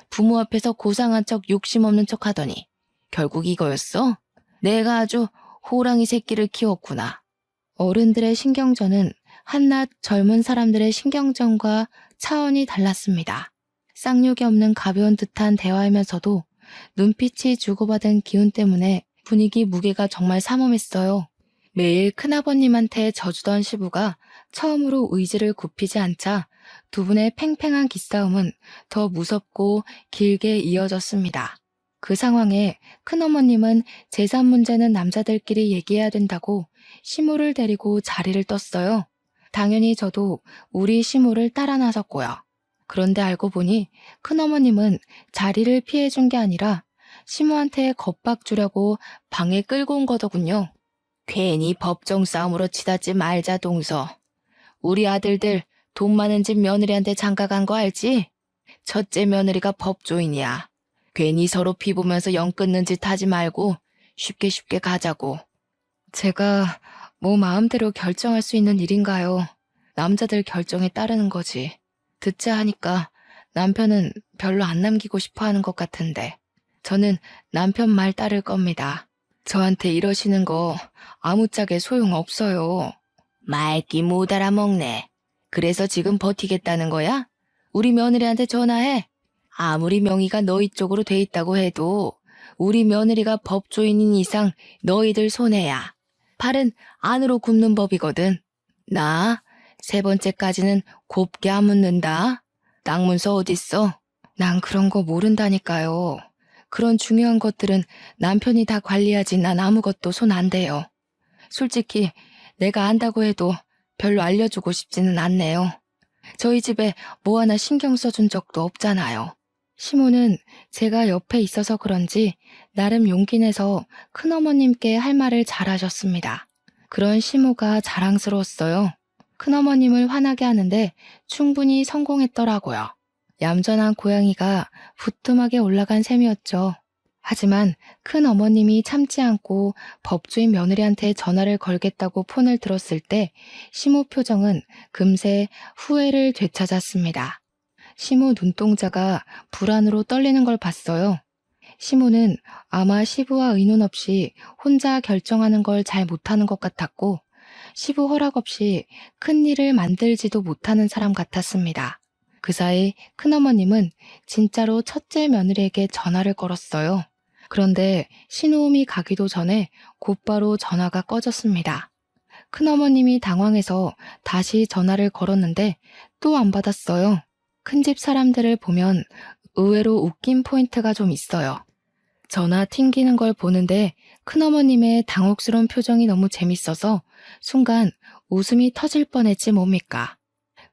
부모 앞에서 고상한 척 욕심 없는 척 하더니 결국 이거였어? 내가 아주 호랑이 새끼를 키웠구나. 어른들의 신경전은 한낱 젊은 사람들의 신경전과 차원이 달랐습니다. 쌍욕이 없는 가벼운 듯한 대화이면서도 눈빛이 주고받은 기운 때문에 분위기 무게가 정말 삼엄했어요. 매일 큰아버님한테 져주던 시부가 처음으로 의지를 굽히지 않자 두 분의 팽팽한 기싸움은 더 무섭고 길게 이어졌습니다. 그 상황에 큰어머님은 재산 문제는 남자들끼리 얘기해야 된다고 시모를 데리고 자리를 떴어요. 당연히 저도 우리 시모를 따라 나섰고요. 그런데 알고 보니 큰어머님은 자리를 피해준 게 아니라 시모한테 겁박 주려고 방에 끌고 온 거더군요. 괜히 법정 싸움으로 치닫지 말자 동서. 우리 아들들 돈 많은 집 며느리한테 장가간 거 알지? 첫째 며느리가 법조인이야. 괜히 서로 피보면서 영 끊는 짓 하지 말고 쉽게 쉽게 가자고. 제가 뭐 마음대로 결정할 수 있는 일인가요? 남자들 결정에 따르는 거지. 듣자 하니까 남편은 별로 안 남기고 싶어 하는 것 같은데 저는 남편 말 따를 겁니다. 저한테 이러시는 거 아무짝에 소용없어요. 말기 못 알아먹네. 그래서 지금 버티겠다는 거야? 우리 며느리한테 전화해. 아무리 명의가 너희 쪽으로 돼 있다고 해도 우리 며느리가 법조인인 이상 너희들 손해야. 팔은 안으로 굽는 법이거든. 나 세 번째까지는 곱게 안 묻는다. 땅 문서 어딨어? 난 그런 거 모른다니까요. 그런 중요한 것들은 남편이 다 관리하지 난 아무것도 손 안 대요. 솔직히 내가 안다고 해도 별로 알려주고 싶지는 않네요. 저희 집에 뭐 하나 신경 써준 적도 없잖아요. 시모는 제가 옆에 있어서 그런지 나름 용기 내서 큰어머님께 할 말을 잘하셨습니다. 그런 시모가 자랑스러웠어요. 큰어머님을 화나게 하는데 충분히 성공했더라고요. 얌전한 고양이가 부뚜막에 올라간 셈이었죠. 하지만 큰어머님이 참지 않고 법조인 며느리한테 전화를 걸겠다고 폰을 들었을 때 시모 표정은 금세 후회를 되찾았습니다. 시모 눈동자가 불안으로 떨리는 걸 봤어요. 시모는 아마 시부와 의논 없이 혼자 결정하는 걸 잘 못하는 것 같았고 시부 허락 없이 큰 일을 만들지도 못하는 사람 같았습니다. 그 사이 큰어머님은 진짜로 첫째 며느리에게 전화를 걸었어요. 그런데 신호음이 가기도 전에 곧바로 전화가 꺼졌습니다. 큰어머님이 당황해서 다시 전화를 걸었는데 또 안 받았어요. 큰집 사람들을 보면 의외로 웃긴 포인트가 좀 있어요. 전화 튕기는 걸 보는데 큰어머님의 당혹스러운 표정이 너무 재밌어서 순간 웃음이 터질 뻔했지 뭡니까.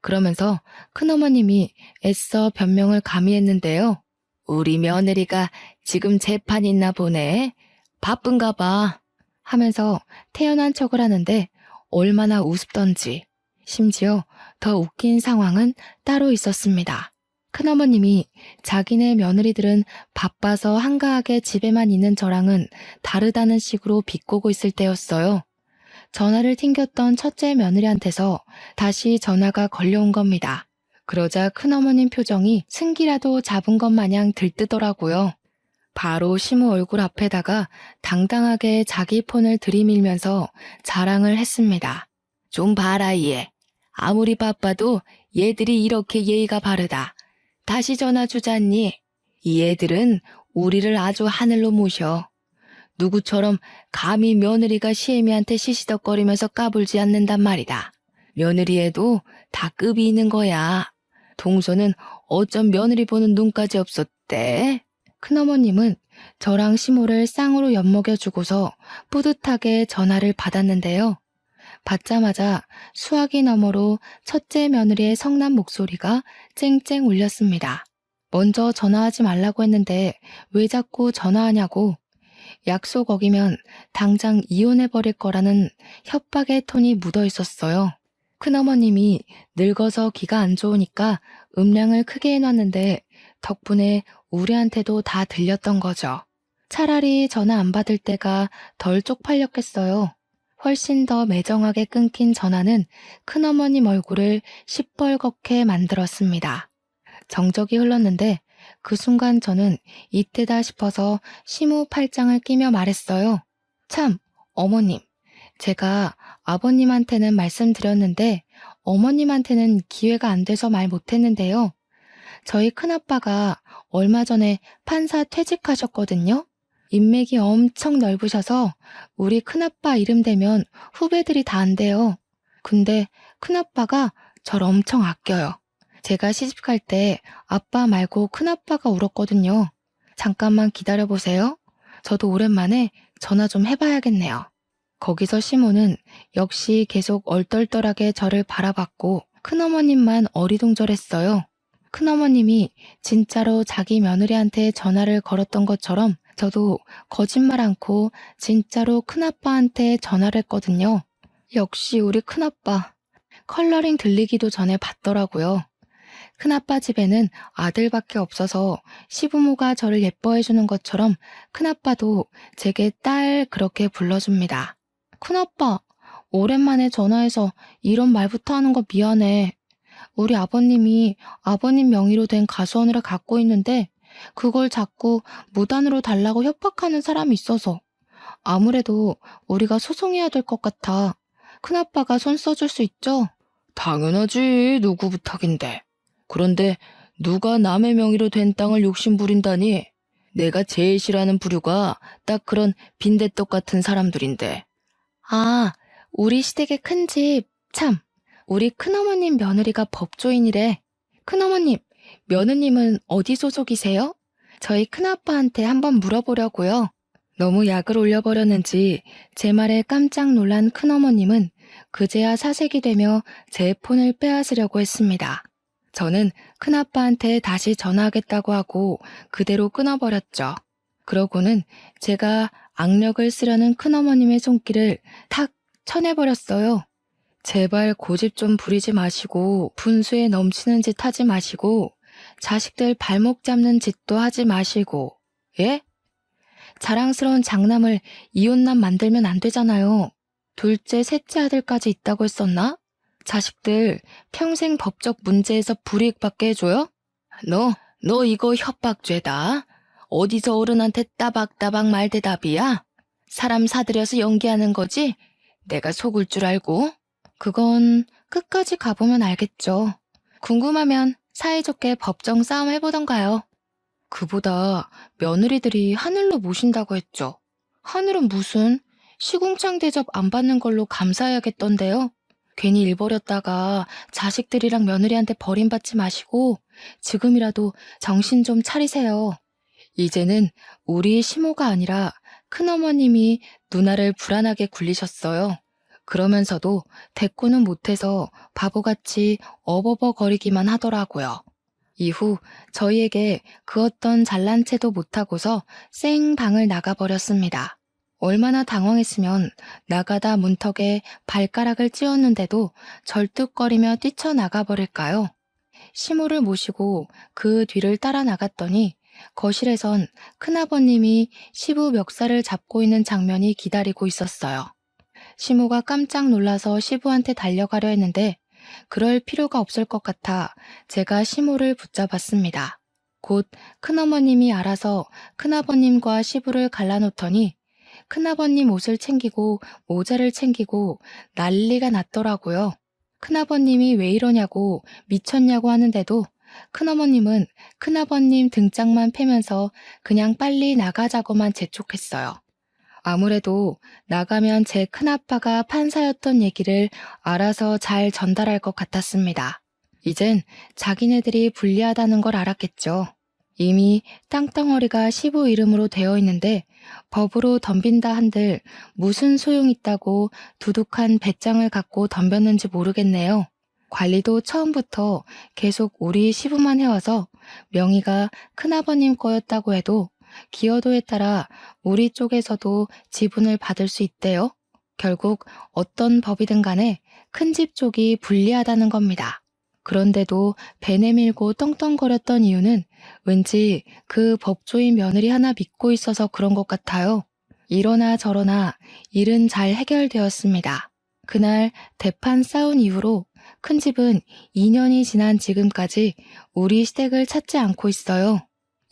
그러면서 큰어머님이 애써 변명을 가미했는데요. 우리 며느리가 지금 재판 있나 보네. 바쁜가 봐. 하면서 태연한 척을 하는데 얼마나 우습던지. 심지어 더 웃긴 상황은 따로 있었습니다. 큰어머님이 자기네 며느리들은 바빠서 한가하게 집에만 있는 저랑은 다르다는 식으로 비꼬고 있을 때였어요. 전화를 튕겼던 첫째 며느리한테서 다시 전화가 걸려온 겁니다. 그러자 큰어머님 표정이 승기라도 잡은 것 마냥 들뜨더라고요. 바로 시모 얼굴 앞에다가 당당하게 자기 폰을 들이밀면서 자랑을 했습니다. 좀 봐라 얘. 아무리 바빠도 얘들이 이렇게 예의가 바르다. 다시 전화 주잖니. 이 애들은 우리를 아주 하늘로 모셔. 누구처럼 감히 며느리가 시애미한테 시시덕거리면서 까불지 않는단 말이다. 며느리에도 다 급이 있는 거야. 동서는 어쩜 며느리 보는 눈까지 없었대? 큰어머님은 저랑 시모를 쌍으로 엿먹여주고서 뿌듯하게 전화를 받았는데요. 받자마자 수화기 너머로 첫째 며느리의 성난 목소리가 쨍쨍 울렸습니다. 먼저 전화하지 말라고 했는데 왜 자꾸 전화하냐고. 약속 어기면 당장 이혼해버릴 거라는 협박의 톤이 묻어 있었어요. 큰어머님이 늙어서 귀가 안 좋으니까 음량을 크게 해놨는데 덕분에 우리한테도 다 들렸던 거죠. 차라리 전화 안 받을 때가 덜 쪽팔렸겠어요. 훨씬 더 매정하게 끊긴 전화는 큰어머님 얼굴을 시뻘겋게 만들었습니다. 정적이 흘렀는데 그 순간 저는 이때다 싶어서 시무 팔짱을 끼며 말했어요. 참, 어머님, 제가 아버님한테는 말씀드렸는데 어머님한테는 기회가 안 돼서 말 못했는데요. 저희 큰아빠가 얼마 전에 판사 퇴직하셨거든요. 인맥이 엄청 넓으셔서 우리 큰아빠 이름 대면 후배들이 다 안 돼요. 근데 큰아빠가 절 엄청 아껴요. 제가 시집갈 때 아빠 말고 큰아빠가 울었거든요. 잠깐만 기다려보세요. 저도 오랜만에 전화 좀 해봐야겠네요. 거기서 시모는 역시 계속 얼떨떨하게 저를 바라봤고 큰어머님만 어리둥절했어요. 큰어머님이 진짜로 자기 며느리한테 전화를 걸었던 것처럼 저도 거짓말 않고 진짜로 큰아빠한테 전화를 했거든요. 역시 우리 큰아빠. 컬러링 들리기도 전에 받더라고요. 큰아빠 집에는 아들밖에 없어서 시부모가 저를 예뻐해주는 것처럼 큰아빠도 제게 딸 그렇게 불러줍니다. 큰아빠, 오랜만에 전화해서 이런 말부터 하는 거 미안해. 우리 아버님이 아버님 명의로 된 가수원을 갖고 있는데 그걸 자꾸 무단으로 달라고 협박하는 사람이 있어서 아무래도 우리가 소송해야 될 것 같아. 큰아빠가 손 써줄 수 있죠? 당연하지. 누구 부탁인데. 그런데 누가 남의 명의로 된 땅을 욕심부린다니? 내가 제일 싫어하는 부류가 딱 그런 빈대떡 같은 사람들인데. 아, 우리 시댁의 큰 집. 참, 우리 큰어머님 며느리가 법조인이래. 큰어머님, 며느님은 어디 소속이세요? 저희 큰아빠한테 한번 물어보려고요. 너무 약을 올려버렸는지 제 말에 깜짝 놀란 큰어머님은 그제야 사색이 되며 제 폰을 빼앗으려고 했습니다. 저는 큰아빠한테 다시 전화하겠다고 하고 그대로 끊어버렸죠. 그러고는 제가 악력을 쓰려는 큰어머님의 손길을 탁 쳐내버렸어요. 제발 고집 좀 부리지 마시고 분수에 넘치는 짓 하지 마시고 자식들 발목 잡는 짓도 하지 마시고. 예? 자랑스러운 장남을 이혼남 만들면 안 되잖아요. 둘째, 셋째 아들까지 있다고 했었나? 자식들 평생 법적 문제에서 불이익 받게 해줘요? 너 이거 협박죄다. 어디서 어른한테 따박따박 말대답이야? 사람 사들여서 연기하는 거지? 내가 속을 줄 알고? 그건 끝까지 가보면 알겠죠. 궁금하면 사이좋게 법정 싸움 해보던가요. 그보다 며느리들이 하늘로 모신다고 했죠. 하늘은 무슨 시궁창 대접 안 받는 걸로 감사해야겠던데요. 괜히 일 버렸다가 자식들이랑 며느리한테 버림받지 마시고 지금이라도 정신 좀 차리세요. 이제는 우리 시모가 아니라 큰어머님이 누나를 불안하게 굴리셨어요. 그러면서도 대꾸는 못해서 바보같이 어버버거리기만 하더라고요. 이후 저희에게 그 어떤 잘난 체도 못하고서 쌩 방을 나가버렸습니다. 얼마나 당황했으면 나가다 문턱에 발가락을 찧었는데도 절뚝거리며 뛰쳐나가버릴까요? 시모를 모시고 그 뒤를 따라 나갔더니 거실에선 큰아버님이 시부 멱살을 잡고 있는 장면이 기다리고 있었어요. 시모가 깜짝 놀라서 시부한테 달려가려 했는데 그럴 필요가 없을 것 같아 제가 시모를 붙잡았습니다. 곧 큰어머님이 알아서 큰아버님과 시부를 갈라놓더니 큰아버님 옷을 챙기고 모자를 챙기고 난리가 났더라고요. 큰아버님이 왜 이러냐고 미쳤냐고 하는데도 큰어머님은 큰아버님 등짝만 패면서 그냥 빨리 나가자고만 재촉했어요. 아무래도 나가면 제 큰아빠가 판사였던 얘기를 알아서 잘 전달할 것 같았습니다. 이젠 자기네들이 불리하다는 걸 알았겠죠. 이미 땅덩어리가 시부 이름으로 되어 있는데 법으로 덤빈다 한들 무슨 소용 있다고 두둑한 배짱을 갖고 덤볐는지 모르겠네요. 관리도 처음부터 계속 우리 시부만 해와서 명의가 큰아버님 거였다고 해도 기여도에 따라 우리 쪽에서도 지분을 받을 수 있대요. 결국 어떤 법이든 간에 큰 집 쪽이 불리하다는 겁니다. 그런데도 배 내밀고 떵떵거렸던 이유는 왠지 그 법조인 며느리 하나 믿고 있어서 그런 것 같아요. 이러나 저러나 일은 잘 해결되었습니다. 그날 대판 싸운 이후로 큰 집은 2년이 지난 지금까지 우리 시댁을 찾지 않고 있어요.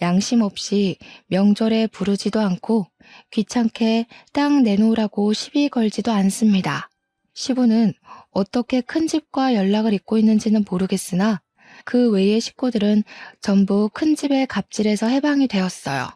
양심 없이 명절에 부르지도 않고 귀찮게 땅 내놓으라고 시비 걸지도 않습니다. 시부는 어떻게 큰 집과 연락을 잇고 있는지는 모르겠으나 그 외의 식구들은 전부 큰 집의 갑질에서 해방이 되었어요.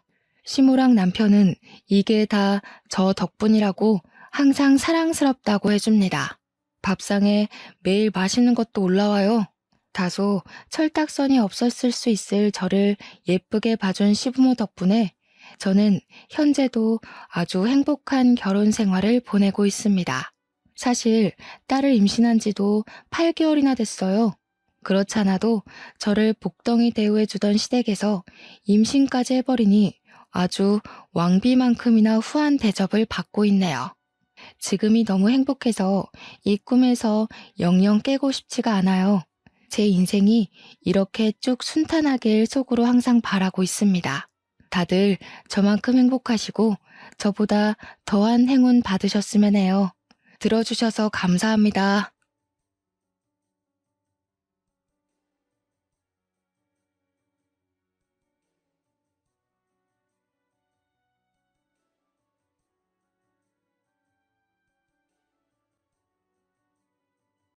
시모랑 남편은 이게 다 저 덕분이라고 항상 사랑스럽다고 해줍니다. 밥상에 매일 맛있는 것도 올라와요. 다소 철딱선이 없었을 수 있을 저를 예쁘게 봐준 시부모 덕분에 저는 현재도 아주 행복한 결혼 생활을 보내고 있습니다. 사실 딸을 임신한 지도 8개월이나 됐어요. 그렇잖아도 저를 복덩이 대우해주던 시댁에서 임신까지 해버리니 아주 왕비만큼이나 후한 대접을 받고 있네요. 지금이 너무 행복해서 이 꿈에서 영영 깨고 싶지가 않아요. 제 인생이 이렇게 쭉 순탄하길 속으로 항상 바라고 있습니다. 다들 저만큼 행복하시고 저보다 더한 행운 받으셨으면 해요. 들어주셔서 감사합니다.